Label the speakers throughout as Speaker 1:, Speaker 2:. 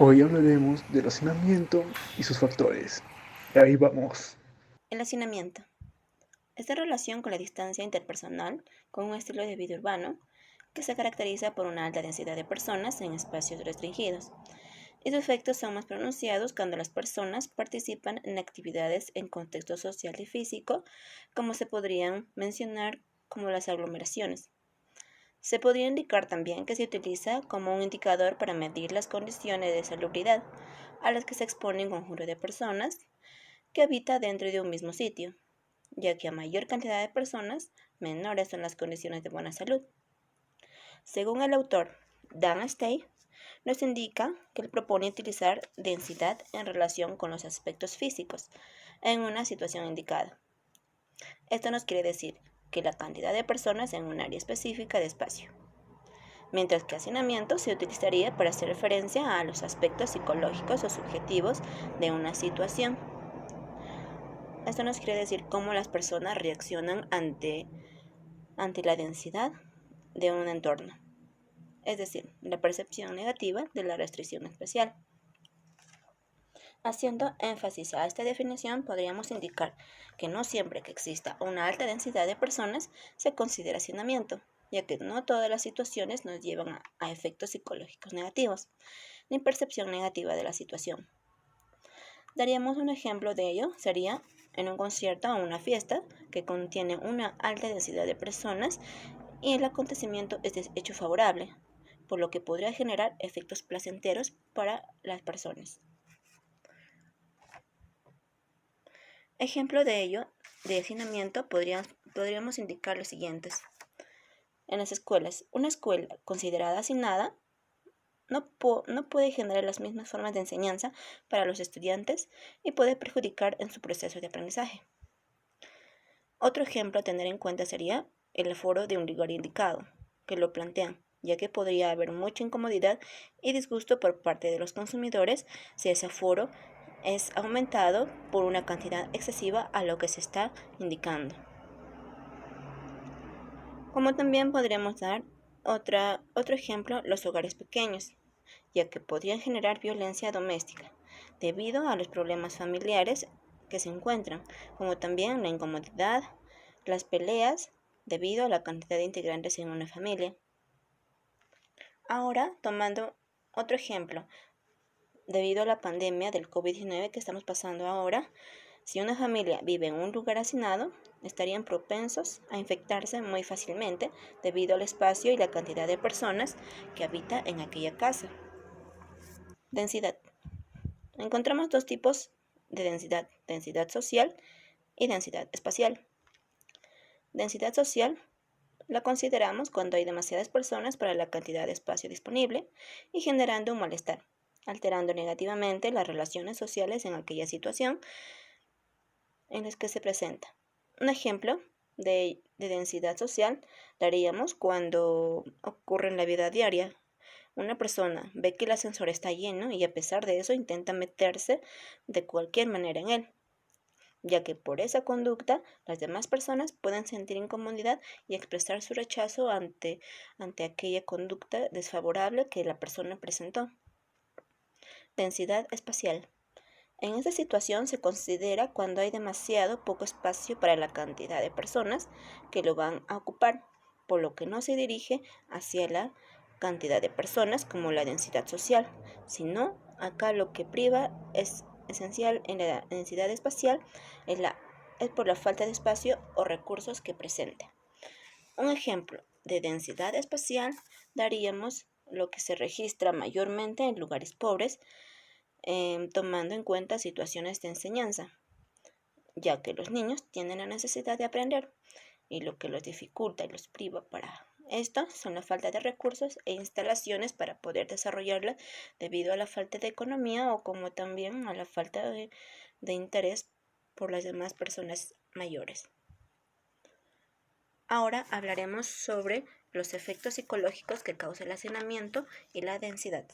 Speaker 1: Hoy hablaremos del hacinamiento y sus factores. Ahí vamos.
Speaker 2: El hacinamiento. Esta relación con la distancia interpersonal, con un estilo de vida urbano que se caracteriza por una alta densidad de personas en espacios restringidos. Y sus efectos son más pronunciados cuando las personas participan en actividades en contexto social y físico, como se podrían mencionar como las aglomeraciones. Se podría indicar también que se utiliza como un indicador para medir las condiciones de salubridad a las que se expone un conjunto de personas que habita dentro de un mismo sitio, ya que a mayor cantidad de personas, menores son las condiciones de buena salud. Según el autor Dan Stey, nos indica que él propone utilizar densidad en relación con los aspectos físicos en una situación indicada. Esto nos quiere decir que la cantidad de personas en un área específica de espacio, mientras que hacinamiento se utilizaría para hacer referencia a los aspectos psicológicos o subjetivos de una situación. Esto nos quiere decir cómo las personas reaccionan ante la densidad de un entorno, es decir, la percepción negativa de la restricción espacial. Haciendo énfasis a esta definición, podríamos indicar que no siempre que exista una alta densidad de personas se considera hacinamiento, ya que no todas las situaciones nos llevan a efectos psicológicos negativos, ni percepción negativa de la situación. Daríamos un ejemplo de ello, sería en un concierto o una fiesta que contiene una alta densidad de personas y el acontecimiento es de hecho favorable, por lo que podría generar efectos placenteros para las personas. Ejemplo de ello, de hacinamiento, podríamos indicar los siguientes. En las escuelas, una escuela considerada hacinada no puede generar las mismas formas de enseñanza para los estudiantes y puede perjudicar en su proceso de aprendizaje. Otro ejemplo a tener en cuenta sería el aforo de un lugar indicado, que lo plantean, ya que podría haber mucha incomodidad y disgusto por parte de los consumidores si ese aforo es aumentado por una cantidad excesiva a lo que se está indicando. Como también podríamos dar otro ejemplo, los hogares pequeños, ya que podrían generar violencia doméstica debido a los problemas familiares que se encuentran, como también la incomodidad, las peleas debido a la cantidad de integrantes en una familia. Ahora, tomando otro ejemplo, debido a la pandemia del COVID-19 que estamos pasando ahora, si una familia vive en un lugar hacinado, estarían propensos a infectarse muy fácilmente debido al espacio y la cantidad de personas que habita en aquella casa. Densidad. Encontramos dos tipos de densidad, densidad social y densidad espacial. Densidad social la consideramos cuando hay demasiadas personas para la cantidad de espacio disponible y generando un malestar, alterando negativamente las relaciones sociales en aquella situación en las que se presenta. Un ejemplo de densidad social daríamos cuando ocurre en la vida diaria. Una persona ve que el ascensor está lleno y a pesar de eso intenta meterse de cualquier manera en él, ya que por esa conducta las demás personas pueden sentir incomodidad y expresar su rechazo ante aquella conducta desfavorable que la persona presentó. Densidad espacial. En esta situación se considera cuando hay demasiado poco espacio para la cantidad de personas que lo van a ocupar, por lo que no se dirige hacia la cantidad de personas como la densidad social, sino acá lo que priva es esencial en la densidad espacial es por la falta de espacio o recursos que presente. Un ejemplo de densidad espacial daríamos lo que se registra mayormente en lugares pobres, tomando en cuenta situaciones de enseñanza, ya que los niños tienen la necesidad de aprender y lo que los dificulta y los priva para esto son la falta de recursos e instalaciones para poder desarrollarla debido a la falta de economía o como también a la falta de interés por las demás personas mayores. Ahora hablaremos sobre los efectos psicológicos que causa el hacinamiento y la densidad.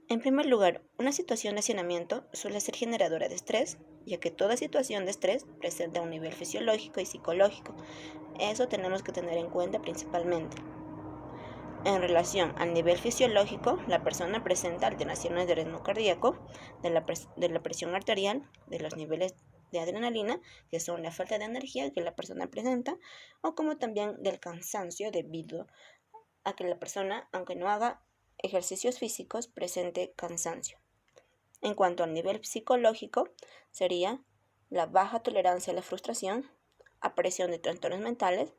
Speaker 2: En primer lugar, una situación de hacinamiento suele ser generadora de estrés, ya que toda situación de estrés presenta un nivel fisiológico y psicológico. Eso tenemos que tener en cuenta principalmente. En relación al nivel fisiológico, la persona presenta alteraciones del ritmo cardíaco, de la presión arterial, de los niveles de adrenalina, que son la falta de energía que la persona presenta, o como también del cansancio debido a que la persona, aunque no haga ejercicios físicos, presente cansancio. En cuanto al nivel psicológico, sería la baja tolerancia a la frustración, aparición de trastornos mentales,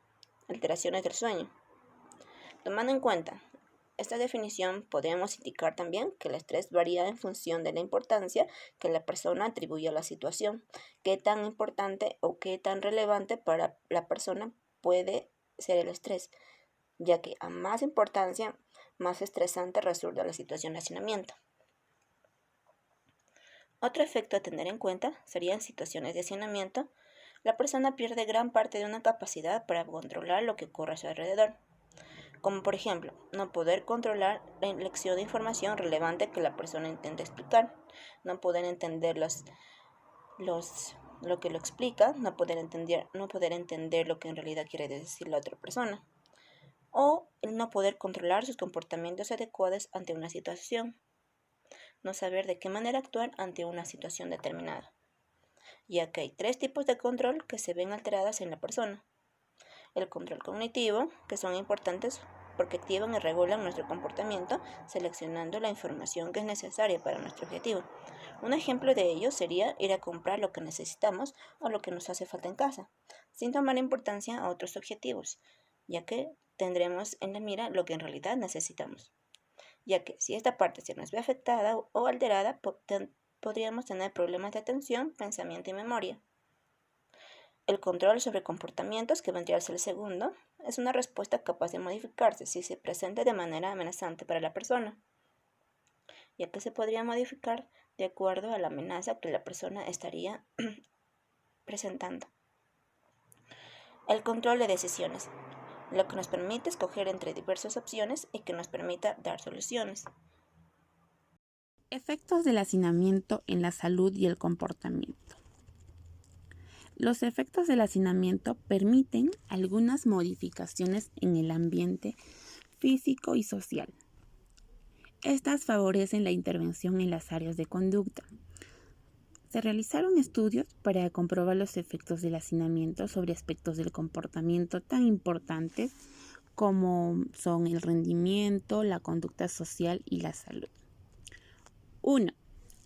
Speaker 2: alteraciones del sueño. Tomando en cuenta esta definición, podemos indicar también que el estrés varía en función de la importancia que la persona atribuye a la situación. Qué tan importante o qué tan relevante para la persona puede ser el estrés, ya que a más importancia, más estresante resulta la situación de hacinamiento. Otro efecto a tener en cuenta sería en situaciones de hacinamiento, la persona pierde gran parte de una capacidad para controlar lo que ocurre a su alrededor, como por ejemplo, no poder controlar la elección de información relevante que la persona intenta explicar, no poder entender lo que lo explica, no poder entender lo que en realidad quiere decir la otra persona, o el no poder controlar sus comportamientos adecuados ante una situación, no saber de qué manera actuar ante una situación determinada, ya que hay 3 tipos de control que se ven alteradas en la persona. El control cognitivo, que son importantes porque activan y regulan nuestro comportamiento, seleccionando la información que es necesaria para nuestro objetivo. Un ejemplo de ello sería ir a comprar lo que necesitamos o lo que nos hace falta en casa, sin tomar importancia a otros objetivos, ya que tendremos en la mira lo que en realidad necesitamos. Ya que si esta parte se nos ve afectada o alterada, podríamos tener problemas de atención, pensamiento y memoria. El control sobre comportamientos, que vendría a ser el segundo, es una respuesta capaz de modificarse si se presenta de manera amenazante para la persona, ya que se podría modificar de acuerdo a la amenaza que la persona estaría presentando. El control de decisiones, lo que nos permite escoger entre diversas opciones y que nos permita dar soluciones.
Speaker 3: Efectos del hacinamiento en la salud y el comportamiento. Los efectos del hacinamiento permiten algunas modificaciones en el ambiente físico y social. Estas favorecen la intervención en las áreas de conducta. Se realizaron estudios para comprobar los efectos del hacinamiento sobre aspectos del comportamiento tan importantes como son el rendimiento, la conducta social y la salud. 1.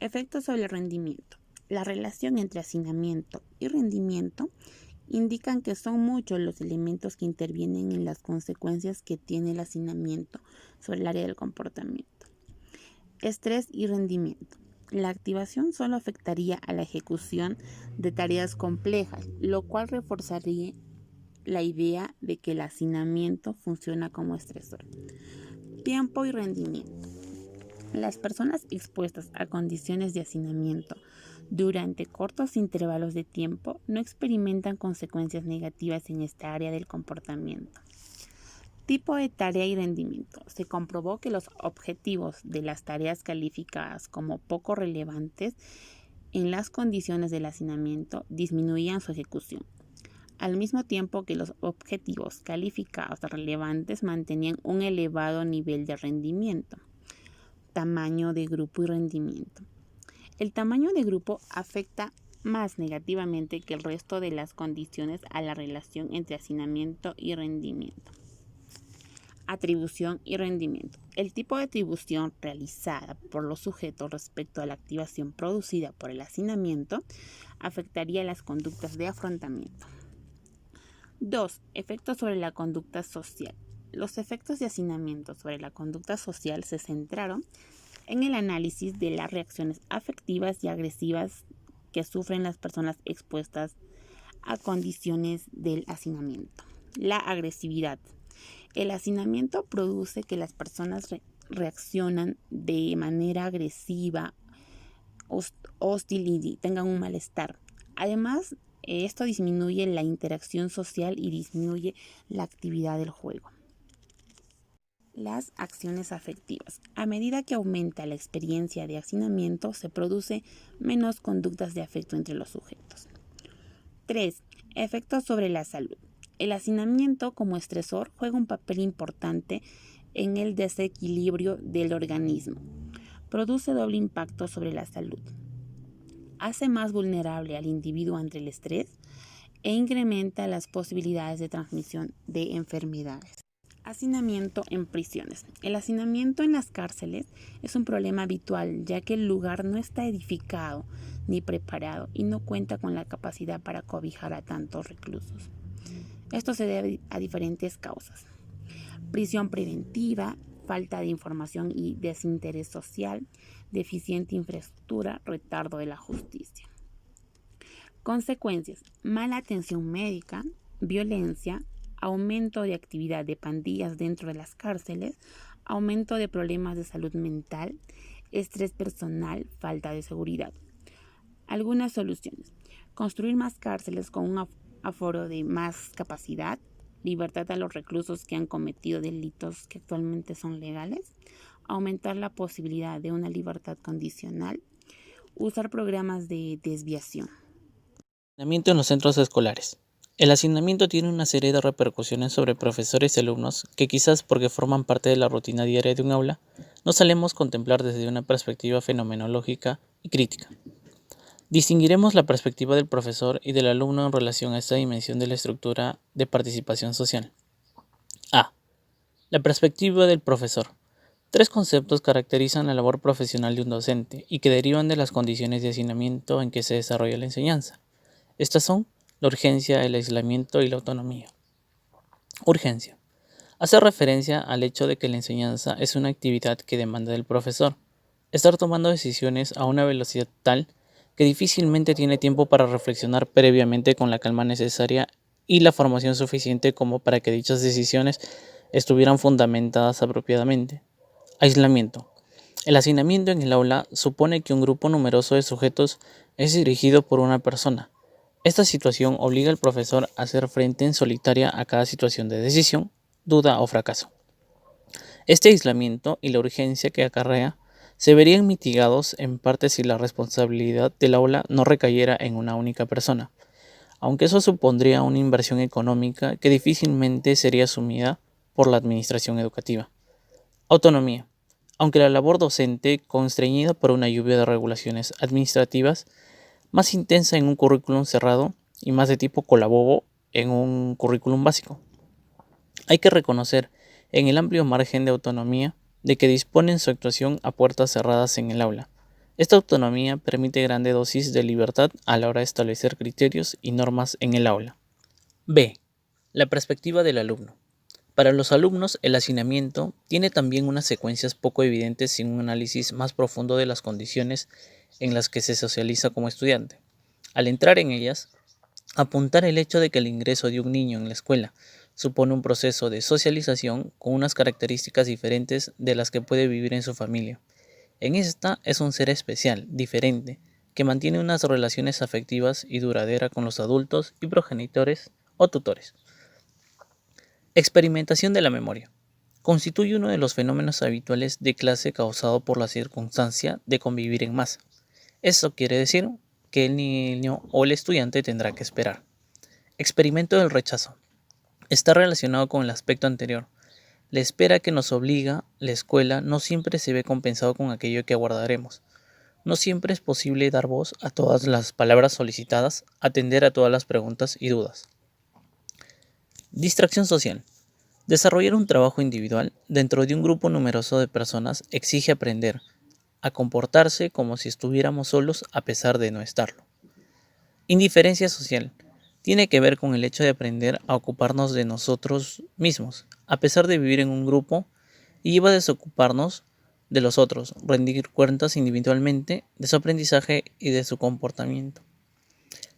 Speaker 3: Efectos sobre el rendimiento. La relación entre hacinamiento y rendimiento indican que son muchos los elementos que intervienen en las consecuencias que tiene el hacinamiento sobre el área del comportamiento. Estrés y rendimiento. La activación solo afectaría a la ejecución de tareas complejas, lo cual reforzaría la idea de que el hacinamiento funciona como estresor. Tiempo y rendimiento. Las personas expuestas a condiciones de hacinamiento durante cortos intervalos de tiempo no experimentan consecuencias negativas en esta área del comportamiento. Tipo de tarea y rendimiento. Se comprobó que los objetivos de las tareas calificadas como poco relevantes en las condiciones del hacinamiento disminuían su ejecución, al mismo tiempo que los objetivos calificados relevantes mantenían un elevado nivel de rendimiento. Tamaño de grupo y rendimiento. El tamaño de grupo afecta más negativamente que el resto de las condiciones a la relación entre hacinamiento y rendimiento. Atribución y rendimiento. El tipo de atribución realizada por los sujetos respecto a la activación producida por el hacinamiento afectaría las conductas de afrontamiento. 2. Efectos sobre la conducta social. Los efectos de hacinamiento sobre la conducta social se centraron en el análisis de las reacciones afectivas y agresivas que sufren las personas expuestas a condiciones del hacinamiento. La agresividad. El hacinamiento produce que las personas reaccionan de manera agresiva, hostil y tengan un malestar. Además, esto disminuye la interacción social y disminuye la actividad del juego. Las acciones afectivas. A medida que aumenta la experiencia de hacinamiento, se produce menos conductas de afecto entre los sujetos. 3. Efectos sobre la salud. El hacinamiento como estresor juega un papel importante en el desequilibrio del organismo. Produce doble impacto sobre la salud. Hace más vulnerable al individuo ante el estrés e incrementa las posibilidades de transmisión de enfermedades. Hacinamiento en prisiones. El hacinamiento en las cárceles es un problema habitual, ya que el lugar no está edificado ni preparado y no cuenta con la capacidad para cobijar a tantos reclusos. Esto se debe a diferentes causas: prisión preventiva, falta de información y desinterés social, deficiente infraestructura, retardo de la justicia. Consecuencias: mala atención médica, violencia, aumento de actividad de pandillas dentro de las cárceles, aumento de problemas de salud mental, estrés personal, falta de seguridad. Algunas soluciones: construir más cárceles con un aforo de más capacidad, libertad a los reclusos que han cometido delitos que actualmente son legales, aumentar la posibilidad de una libertad condicional, usar programas de desviación.
Speaker 4: Hacinamiento en los centros escolares. El hacinamiento tiene una serie de repercusiones sobre profesores y alumnos que quizás porque forman parte de la rutina diaria de un aula, no solemos contemplar desde una perspectiva fenomenológica y crítica. Distinguiremos la perspectiva del profesor y del alumno en relación a esta dimensión de la estructura de participación social. A. La perspectiva del profesor. 3 conceptos caracterizan la labor profesional de un docente y que derivan de las condiciones de hacinamiento en que se desarrolla la enseñanza. Estas son la urgencia, el aislamiento y la autonomía. Urgencia. Hace referencia al hecho de que la enseñanza es una actividad que demanda del profesor estar tomando decisiones a una velocidad tal que difícilmente tiene tiempo para reflexionar previamente con la calma necesaria y la formación suficiente como para que dichas decisiones estuvieran fundamentadas apropiadamente. Aislamiento. El hacinamiento en el aula supone que un grupo numeroso de sujetos es dirigido por una persona. Esta situación obliga al profesor a hacer frente en solitaria a cada situación de decisión, duda o fracaso. Este aislamiento y la urgencia que acarrea se verían mitigados en parte si la responsabilidad del aula no recayera en una única persona, aunque eso supondría una inversión económica que difícilmente sería asumida por la administración educativa. Autonomía. Aunque la labor docente, constreñida por una lluvia de regulaciones administrativas, más intensa en un currículum cerrado y más de tipo colabobo en un currículum básico. Hay que reconocer en el amplio margen de autonomía de que disponen su actuación a puertas cerradas en el aula. Esta autonomía permite grande dosis de libertad a la hora de establecer criterios y normas en el aula. B. La perspectiva del alumno. Para los alumnos, el hacinamiento tiene también unas secuencias poco evidentes sin un análisis más profundo de las condiciones en las que se socializa como estudiante. Al entrar en ellas, apuntar el hecho de que el ingreso de un niño en la escuela supone un proceso de socialización con unas características diferentes de las que puede vivir en su familia. En esta es un ser especial, diferente, que mantiene unas relaciones afectivas y duraderas con los adultos y progenitores o tutores. Experimentación de la memoria. Constituye uno de los fenómenos habituales de clase causado por la circunstancia de convivir en masa. Eso quiere decir que el niño o el estudiante tendrá que esperar. Experimento del rechazo. Está relacionado con el aspecto anterior. La espera que nos obliga la escuela no siempre se ve compensado con aquello que aguardaremos. No siempre es posible dar voz a todas las palabras solicitadas, atender a todas las preguntas y dudas. Distracción social. Desarrollar un trabajo individual dentro de un grupo numeroso de personas exige aprender a comportarse como si estuviéramos solos a pesar de no estarlo. Indiferencia social. Tiene que ver con el hecho de aprender a ocuparnos de nosotros mismos, a pesar de vivir en un grupo, y lleva a desocuparnos de los otros, rendir cuentas individualmente de su aprendizaje y de su comportamiento.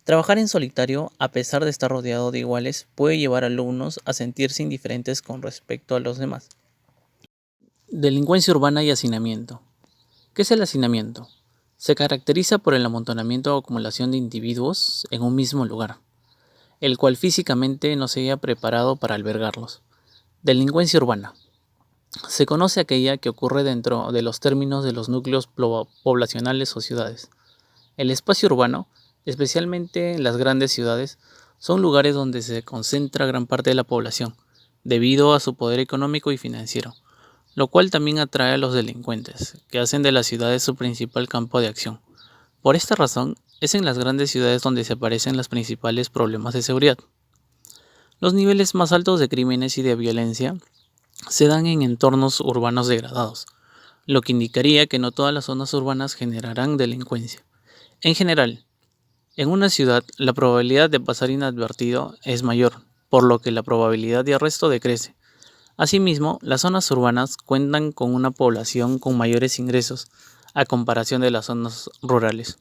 Speaker 4: Trabajar en solitario, a pesar de estar rodeado de iguales, puede llevar a alumnos a sentirse indiferentes con respecto a los demás. Delincuencia urbana y hacinamiento. ¿Qué es el hacinamiento? Se caracteriza por el amontonamiento o acumulación de individuos en un mismo lugar, el cual físicamente no se haya preparado para albergarlos. Delincuencia urbana. Se conoce aquella que ocurre dentro de los términos de los núcleos poblacionales o ciudades. El espacio urbano, especialmente en las grandes ciudades, son lugares donde se concentra gran parte de la población, debido a su poder económico y financiero, lo cual también atrae a los delincuentes, que hacen de las ciudades su principal campo de acción. Por esta razón, es en las grandes ciudades donde se aparecen los principales problemas de seguridad. Los niveles más altos de crímenes y de violencia se dan en entornos urbanos degradados, lo que indicaría que no todas las zonas urbanas generarán delincuencia. En general, en una ciudad la probabilidad de pasar inadvertido es mayor, por lo que la probabilidad de arresto decrece. Asimismo, las zonas urbanas cuentan con una población con mayores ingresos a comparación de las zonas rurales,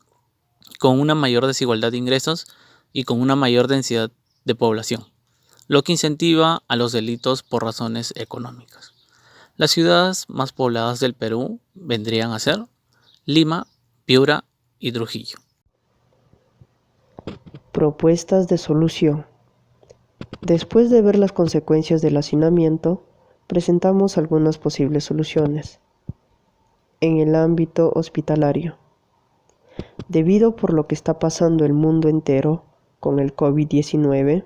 Speaker 4: con una mayor desigualdad de ingresos y con una mayor densidad de población, lo que incentiva a los delitos por razones económicas. Las ciudades más pobladas del Perú vendrían a ser Lima, Piura y Trujillo.
Speaker 5: Propuestas de solución. Después de ver las consecuencias del hacinamiento, presentamos algunas posibles soluciones. En el ámbito hospitalario. Debido por lo que está pasando el mundo entero con el COVID-19,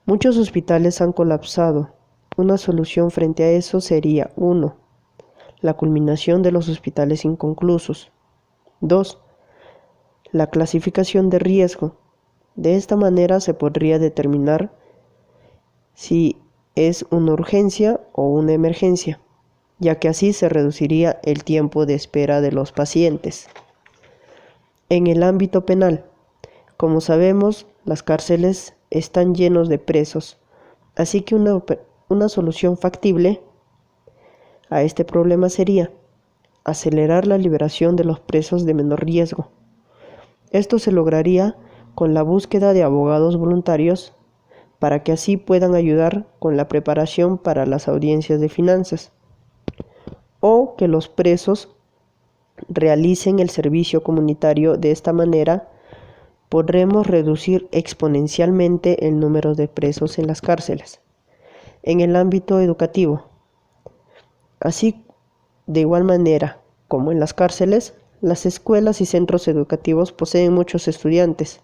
Speaker 5: muchos hospitales han colapsado. Una solución frente a eso sería 1. La culminación de los hospitales inconclusos. 2. La clasificación de riesgo. De esta manera se podría determinar si es una urgencia o una emergencia, ya que así se reduciría el tiempo de espera de los pacientes. En el ámbito penal, como sabemos, las cárceles están llenos de presos, así que una solución factible a este problema sería acelerar la liberación de los presos de menor riesgo. Esto se lograría con la búsqueda de abogados voluntarios para que así puedan ayudar con la preparación para las audiencias de finanzas, o que los presos realicen el servicio comunitario. De esta manera podremos reducir exponencialmente el número de presos en las cárceles. En el ámbito educativo, así de igual manera como en las cárceles, las escuelas y centros educativos poseen muchos estudiantes.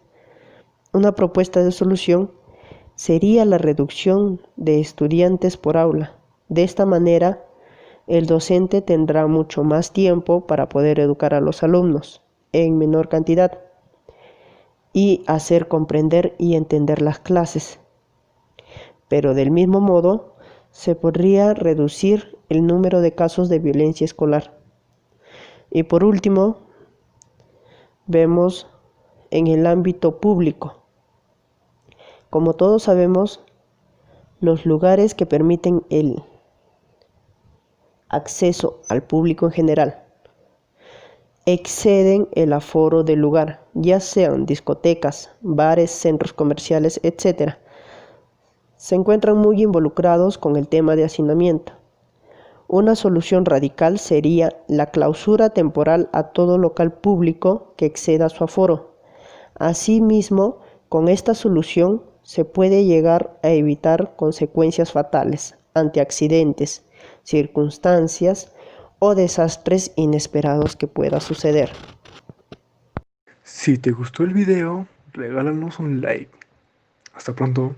Speaker 5: Una propuesta de solución sería la reducción de estudiantes por aula. De esta manera, el docente tendrá mucho más tiempo para poder educar a los alumnos en menor cantidad y hacer comprender y entender las clases. Pero del mismo modo, se podría reducir el número de casos de violencia escolar. Y por último, vemos en el ámbito público. Como todos sabemos, los lugares que permiten el acceso al público en general exceden el aforo del lugar, ya sean discotecas, bares, centros comerciales, etc. Se encuentran muy involucrados con el tema de hacinamiento. Una solución radical sería la clausura temporal a todo local público que exceda su aforo. Asimismo, con esta solución se puede llegar a evitar consecuencias fatales ante accidentes, circunstancias o desastres inesperados que pueda suceder.
Speaker 1: Si te gustó el video, regálanos un like. Hasta pronto.